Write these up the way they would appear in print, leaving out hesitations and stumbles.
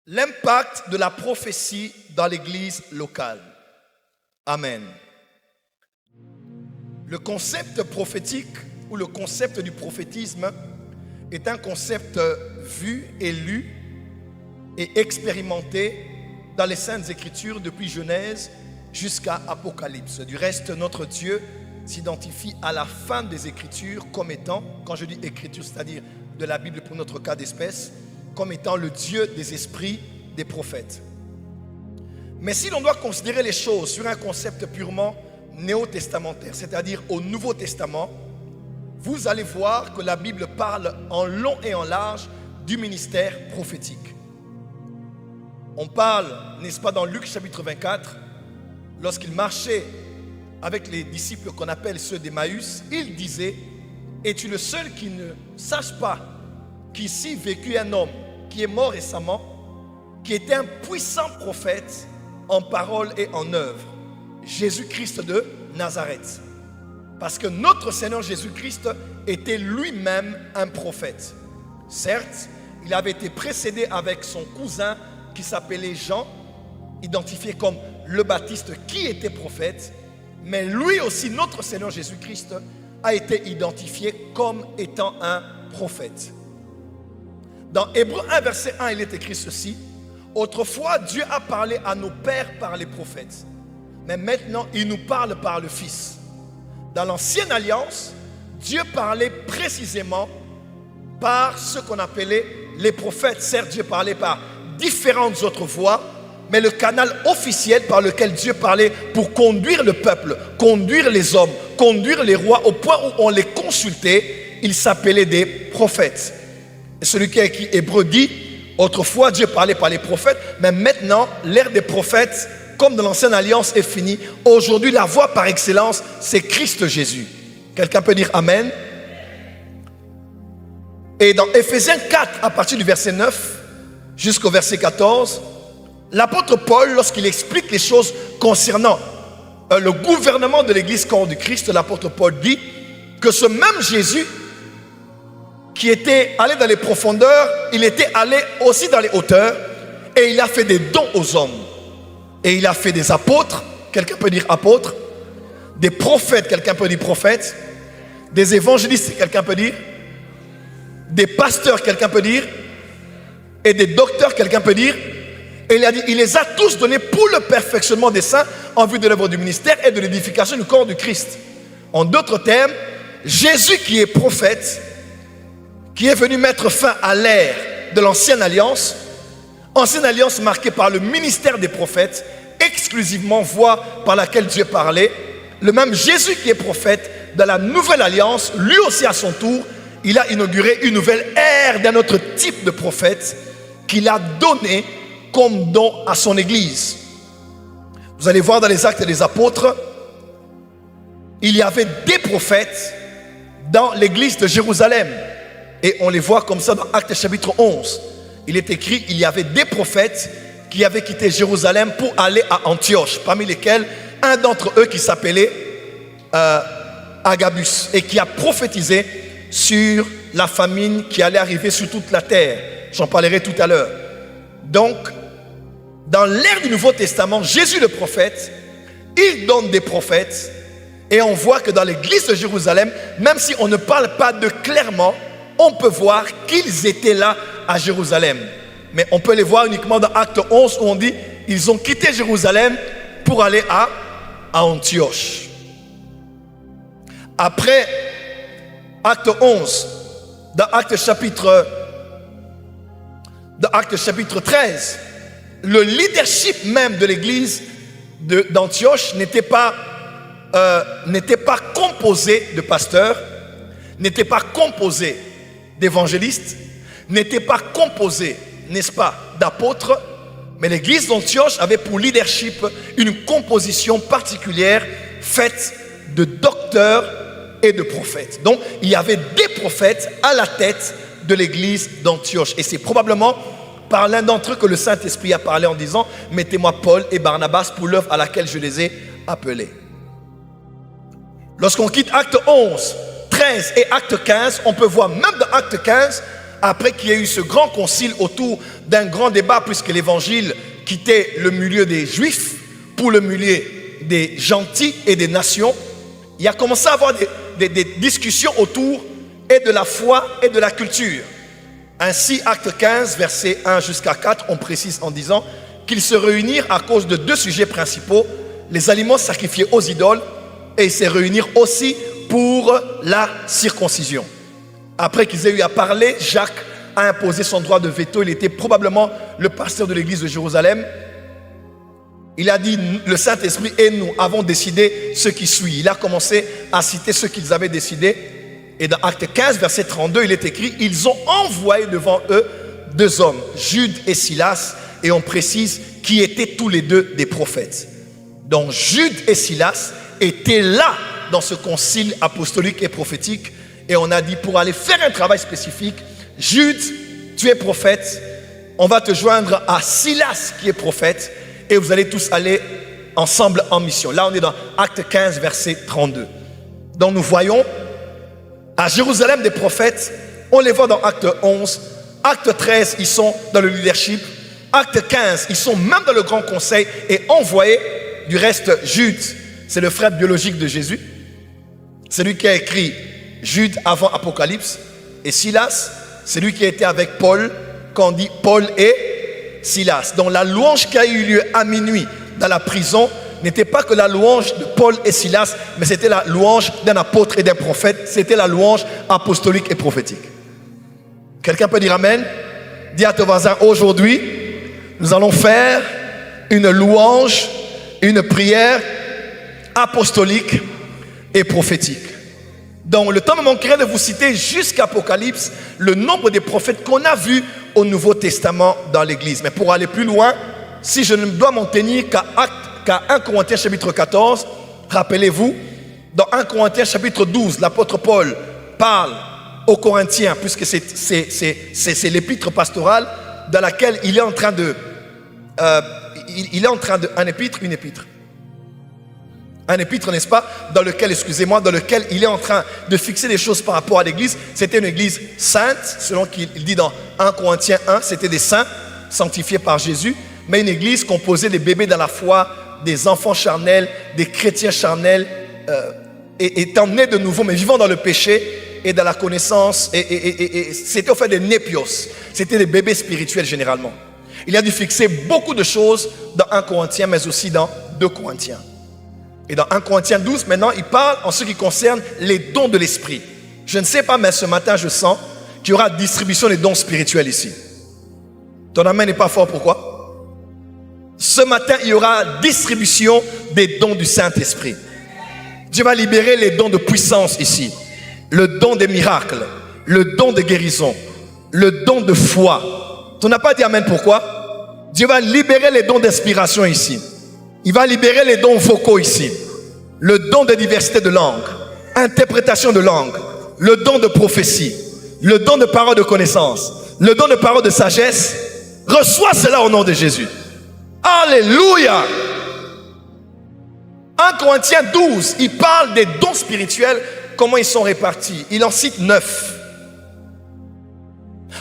L'impact de la prophétie dans l'église locale. Amen. Le concept prophétique ou le concept du prophétisme est un concept vu et lu et expérimenté dans les Saintes Écritures depuis Genèse jusqu'à Apocalypse. Du reste, notre Dieu s'identifie à la fin des Écritures comme étant, quand je dis Écriture, c'est-à-dire de la Bible pour notre cas d'espèce, comme étant le Dieu des esprits des prophètes. Mais si l'on doit considérer les choses sur un concept purement néo-testamentaire, c'est-à-dire au Nouveau Testament, vous allez voir que la Bible parle en long et en large du ministère prophétique. On parle, n'est-ce pas, dans Luc chapitre 24, lorsqu'il marchait avec les disciples qu'on appelle ceux d'Emmaüs, il disait: es-tu le seul qui ne sache pas qu'ici vécut un homme qui est mort récemment, qui était un puissant prophète en parole et en œuvre, Jésus-Christ de Nazareth. Parce que notre Seigneur Jésus-Christ était lui-même un prophète. Certes, il avait été précédé avec son cousin qui s'appelait Jean, identifié comme le Baptiste, qui était prophète, mais lui aussi, notre Seigneur Jésus-Christ, a été identifié comme étant un prophète. Dans Hébreux 1, verset 1, il est écrit ceci: autrefois, Dieu a parlé à nos pères par les prophètes, mais maintenant, il nous parle par le Fils. Dans l'ancienne alliance, Dieu parlait précisément par ce qu'on appelait les prophètes. Certes, Dieu parlait par différentes autres voies, mais le canal officiel par lequel Dieu parlait pour conduire le peuple, conduire les hommes, conduire les rois, au point où on les consultait, il s'appelait des prophètes. Et celui qui a écrit Hébreux dit: autrefois Dieu parlait par les prophètes, mais maintenant l'ère des prophètes, comme dans l'ancienne alliance, est finie. Aujourd'hui, la voie par excellence, c'est Christ Jésus. Quelqu'un peut dire Amen? Et dans Éphésiens 4, à partir du verset 9 jusqu'au verset 14, l'apôtre Paul, lorsqu'il explique les choses concernant le gouvernement de l'église corps du Christ, l'apôtre Paul dit que ce même Jésus qui était allé dans les profondeurs, il était allé aussi dans les hauteurs, et il a fait des dons aux hommes. Et il a fait des apôtres, quelqu'un peut dire apôtres, des prophètes, quelqu'un peut dire prophètes, des évangélistes, quelqu'un peut dire, des pasteurs, quelqu'un peut dire, et des docteurs, quelqu'un peut dire. Et il a dit, il les a tous donnés pour le perfectionnement des saints en vue de l'œuvre du ministère et de l'édification du corps du Christ. En d'autres termes, Jésus qui est prophète, qui est venu mettre fin à l'ère de l'ancienne alliance marquée par le ministère des prophètes, exclusivement voie par laquelle Dieu parlait. Le même Jésus qui est prophète dans la nouvelle alliance, lui aussi à son tour, il a inauguré une nouvelle ère d'un autre type de prophète qu'il a donné comme don à son église. Vous allez voir dans les Actes des Apôtres, il y avait des prophètes dans l'église de Jérusalem. Et on les voit comme ça dans Actes chapitre 11. Il est écrit, il y avait des prophètes qui avaient quitté Jérusalem pour aller à Antioche, parmi lesquels un d'entre eux qui s'appelait Agabus, et qui a prophétisé sur la famine qui allait arriver sur toute la terre. J'en parlerai tout à l'heure. Donc, dans l'ère du Nouveau Testament, Jésus le prophète, il donne des prophètes, et on voit que dans l'église de Jérusalem, même si on ne parle pas d'eux clairement, on peut voir qu'ils étaient là à Jérusalem. Mais on peut les voir uniquement dans Acte 11 où on dit ils ont quitté Jérusalem pour aller à Antioche. Après Acte 11, dans Acte chapitre 13, le leadership même de l'église d'Antioche n'était pas composé de pasteurs, n'était pas composé d'évangélistes, n'était pas composé, n'est-ce pas, d'apôtres, mais l'église d'Antioche avait pour leadership une composition particulière faite de docteurs et de prophètes. Donc il y avait des prophètes à la tête de l'église d'Antioche, et c'est probablement par l'un d'entre eux que le Saint-Esprit a parlé en disant: mettez-moi Paul et Barnabas pour l'œuvre à laquelle je les ai appelés. Lorsqu'on quitte Acte 11, 13 et Acte 15, on peut voir même dans Acte 15 après qu'il y ait eu ce grand concile autour d'un grand débat, puisque l'évangile quittait le milieu des Juifs pour le milieu des gentils et des nations, il a commencé à avoir des discussions autour et de la foi et de la culture. Ainsi, acte 15, versets 1 jusqu'à 4, on précise en disant qu'ils se réunirent à cause de deux sujets principaux, les aliments sacrifiés aux idoles, et ils se réunirent aussi pour la circoncision. Après qu'ils aient eu à parler, Jacques a imposé son droit de veto. Il était probablement le pasteur de l'église de Jérusalem. Il a dit, le Saint-Esprit et nous avons décidé ce qui suit. Il a commencé à citer ce qu'ils avaient décidé. Et dans Acte 15, verset 32, il est écrit, ils ont envoyé devant eux deux hommes, Jude et Silas, et on précise qui étaient tous les deux des prophètes. Donc Jude et Silas étaient là dans ce concile apostolique et prophétique. Et on a dit, pour aller faire un travail spécifique, Jude, tu es prophète, on va te joindre à Silas qui est prophète, et vous allez tous aller ensemble en mission. Là, on est dans Acte 15, verset 32. Donc nous voyons à Jérusalem des prophètes, on les voit dans Acte 11, Acte 13, ils sont dans le leadership, Acte 15, ils sont même dans le grand conseil et envoyés. Du reste, Jude, c'est le frère biologique de Jésus, c'est lui qui a écrit Jude avant Apocalypse, et Silas, c'est lui qui était avec Paul quand on dit Paul et Silas. Donc la louange qui a eu lieu à minuit dans la prison n'était pas que la louange de Paul et Silas, mais c'était la louange d'un apôtre et d'un prophète. C'était la louange apostolique et prophétique. Quelqu'un peut dire amen? Dis à ton voisin, aujourd'hui, nous allons faire une louange, une prière apostolique et prophétique. Donc le temps me manquerait de vous citer jusqu'à Apocalypse le nombre des prophètes qu'on a vus au Nouveau Testament dans l'Église. Mais pour aller plus loin, si je ne dois m'en tenir qu'à 1 Corinthiens chapitre 14, rappelez-vous, dans 1 Corinthiens chapitre 12, l'apôtre Paul parle aux Corinthiens, puisque c'est l'épître pastorale dans laquelle il est en train de... Un épître, n'est-ce pas, dans lequel il est en train de fixer des choses par rapport à l'église. C'était une église sainte, selon qu'il dit dans 1 Corinthiens 1, c'était des saints sanctifiés par Jésus, mais une église composée des bébés dans la foi, des enfants charnels, des chrétiens charnels, étant nés de nouveau, mais vivant dans le péché et dans la connaissance, et c'était au fait des népios, c'était des bébés spirituels généralement. Il a dû fixer beaucoup de choses dans 1 Corinthiens, mais aussi dans 2 Corinthiens. Et dans 1 Corinthiens 12, maintenant, il parle en ce qui concerne les dons de l'esprit. Je ne sais pas, mais ce matin, je sens qu'il y aura distribution des dons spirituels ici. Ton amen n'est pas fort, pourquoi? Ce matin, il y aura distribution des dons du Saint-Esprit. Dieu va libérer les dons de puissance ici. Le don des miracles, le don de guérison, le don de foi. Tu n'as pas dit amen, pourquoi? Dieu va libérer les dons d'inspiration ici. Il va libérer les dons vocaux ici. Le don de diversité de langue, interprétation de langue, le don de prophétie, le don de parole de connaissance, le don de parole de sagesse. Reçois cela au nom de Jésus. Alléluia. 1 Corinthiens 12, il parle des dons spirituels, comment ils sont répartis. Il en cite 9.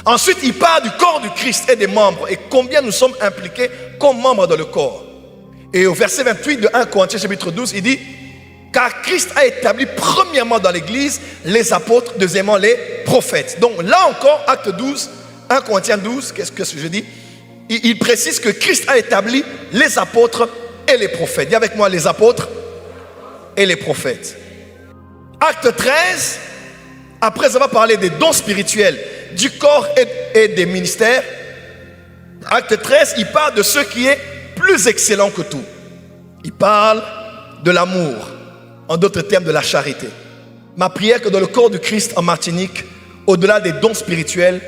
Ensuite, il parle du corps du Christ et des membres et combien nous sommes impliqués comme membres dans le corps. Et au verset 28 de 1 Corinthiens chapitre 12, il dit, car Christ a établi premièrement dans l'église les apôtres, deuxièmement les prophètes. Donc là encore, acte 12, 1 Corinthiens 12, qu'est-ce que je dis? Il précise que Christ a établi les apôtres et les prophètes. Dis avec moi, les apôtres et les prophètes. Acte 13, après avoir parlé des dons spirituels, du corps et des ministères, acte 13, il parle de ce qui est plus excellent que tout. Il parle de l'amour, en d'autres termes de la charité. Ma prière que dans le corps du Christ en Martinique, au-delà des dons spirituels,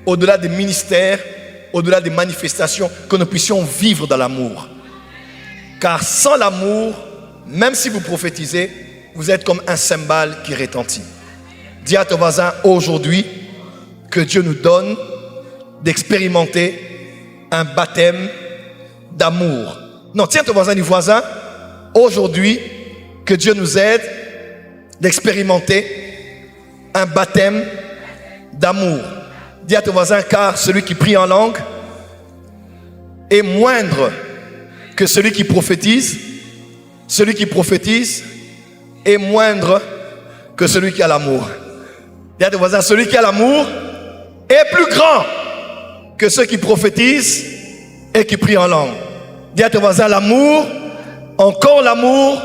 au-delà des ministères, au-delà des manifestations, que nous puissions vivre dans l'amour. Car sans l'amour, même si vous prophétisez, vous êtes comme un cymbale qui retentit. Dis à ton voisin aujourd'hui que Dieu nous donne d'expérimenter un baptême d'amour. Non, tiens ton voisin du voisin. Aujourd'hui, que Dieu nous aide d'expérimenter un baptême d'amour. Dis à ton voisin, car celui qui prie en langue est moindre que celui qui prophétise. Celui qui prophétise est moindre que celui qui a l'amour. Dis à ton voisin, celui qui a l'amour est plus grand que ceux qui prophétisent et qui prient en langue. Dis à ton voisin, l'amour, encore l'amour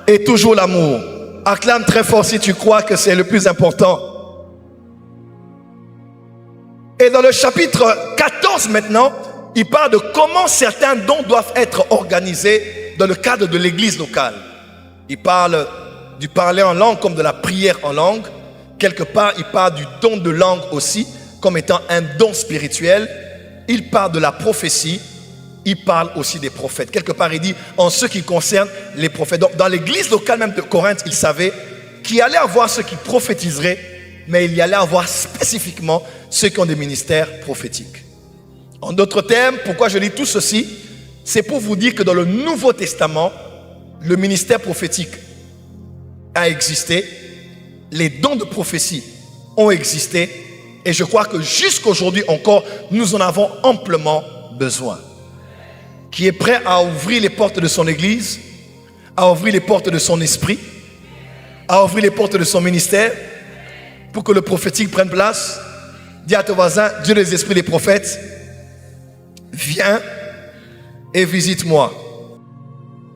et toujours l'amour. Acclame très fort si tu crois que c'est le plus important. Et dans le chapitre 14 maintenant, il parle de comment certains dons doivent être organisés dans le cadre de l'église locale. Il parle du parler en langue comme de la prière en langue. Quelque part, il parle du don de langue aussi, comme étant un don spirituel. Il parle de la prophétie. Il parle aussi des prophètes. Quelque part, il dit, en ce qui concerne les prophètes. Donc, dans l'église locale même de Corinthe, il savait qu'il y allait avoir ceux qui prophétiseraient, mais il y allait avoir spécifiquement ceux qui ont des ministères prophétiques. En d'autres termes, pourquoi je lis tout ceci? C'est pour vous dire que dans le Nouveau Testament, le ministère prophétique a existé, les dons de prophétie ont existé, et je crois que jusqu'aujourd'hui encore, nous en avons amplement besoin. Qui est prêt à ouvrir les portes de son église, à ouvrir les portes de son esprit, à ouvrir les portes de son ministère, pour que le prophétique prenne place? Dis à ton voisin, Dieu des esprits des prophètes, viens et visite-moi.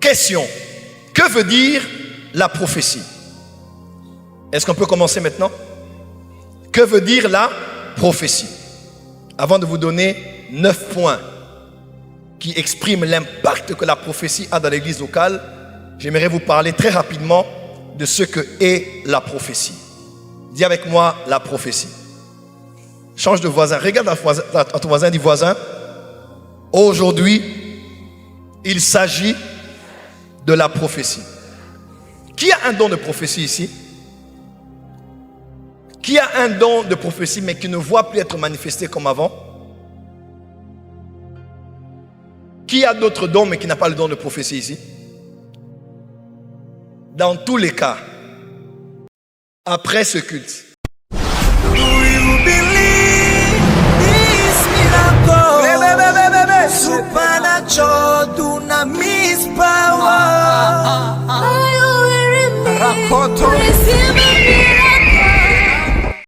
Question, que veut dire la prophétie? Est-ce qu'on peut commencer maintenant? Que veut dire la prophétie? Avant de vous donner 9 points qui expriment l'impact que la prophétie a dans l'église locale, j'aimerais vous parler très rapidement de ce que est la prophétie. Dis avec moi la prophétie. Change de voisin. Regarde à ton voisin, dis voisin. Aujourd'hui, il s'agit de la prophétie. Qui a un don de prophétie ici? Qui a un don de prophétie mais qui ne voit plus être manifesté comme avant? Qui a d'autres dons mais qui n'a pas le don de prophétie ici? Dans tous les cas, après ce culte,